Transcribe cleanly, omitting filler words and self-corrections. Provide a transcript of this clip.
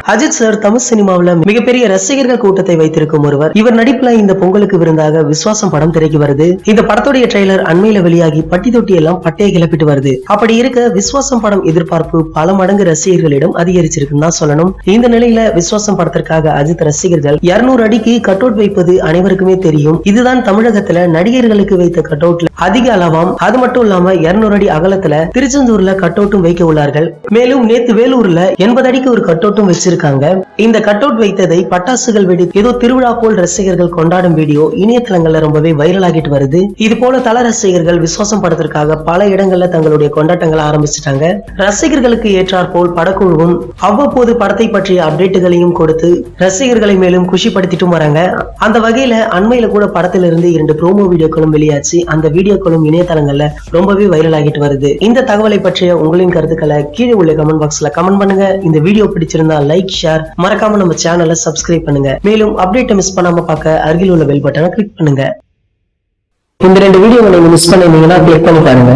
Ajith sir Tamil சினிமாவில் மிகப்பெரிய ரசிகர்கள் கூட்டத்தை வைத்திருக்கும் ஒருவர். இவர் நடிப்புல இந்த பொங்கலுக்கு விருந்தாக விஸ்வாசம் படம் திரைக்கு வருது. இந்த படத்துடைய ட்ரெய்லர் அண்மையில வெளியாகி பட்டி தொட்டி எல்லாம் பட்டையை கிளப்பிட்டு வருது. அப்படி இருக்க விஸ்வாசம் படம் எதிர்பார்ப்பு பல மடங்கு ரசிகர்களிடம் அதிகரிச்சிருக்குன்னு தான் சொல்லணும். இந்த நிலையில விஸ்வாசம் படத்திற்காக அஜித் ரசிகர்கள் 200 அடிக்கு கட் அவுட் வைப்பது அனைவருக்குமே தெரியும். இதுதான் தமிழகத்துல நடிகர்களுக்கு வைத்த கட் அவுட்ல அதிக அளவாம். அது மட்டும் இல்லாம 200 அடி அகலத்துல திருச்செந்தூர்ல கட் அவுட்டும் வைக்க உள்ளார்கள். மேலும் நேத்து வேலூர்ல 80 அடிக்கு ஒரு கட் அவுட்டும் வச்சிருக்காங்க. இந்த கட் அவுட் வைத்ததை பட்டாசுகள் வெடி ஏதோ திருவிழா போல் ரசிகர்கள் கொண்டாடும் வீடியோ இணையதளங்கள்ல ரொம்பவே வைரல் ஆகிட்டு வருது. இது போல தல ரசிகர்கள் விஸ்வாசம் படத்திற்காக பல இடங்கள்ல தங்களுடைய கொண்டாட்டங்களை ஆரம்பிச்சிட்டாங்க. ரசிகர்களுக்கு ஏற்றார் போல் படக்குழுவும் அவ்வப்போது படத்தை பற்றிய அப்டேட்டுகளையும் கொடுத்து ரசிகர்களை மேலும் குஷிப்படுத்திட்டும் வராங்க. அந்த வகையில அண்மையில கூட படத்திலிருந்து 2 ப்ரோமோ வீடியோக்களும் வெளியாச்சு. அந்த வீடியோக்களும் இணையதளங்கள்ல ரொம்பவே வைரல் ஆகிட்டு வருது. இந்த தகவலை பற்றிய உங்களின் கருத்துக்களை கீழே உள்ள கமெண்ட் பாக்ஸ்ல கமெண்ட் பண்ணுங்க. இந்த வீடியோ பிடிச்சிருந்தா லைக், ஷேர், மறக்காம நம்ம சேனலை சப்ஸ்கிரைப் பண்ணுங்க. மேலும் அப்டேட்டை மிஸ் பண்ணாம பார்க்க அருகில் உள்ள பெல் பட்டனை கிளிக் பண்ணுங்க. இந்த 2 வீடியோவை நீங்க மிஸ் பண்ணிருந்தீங்கன்னா கிளிக் பண்ணி பாருங்க.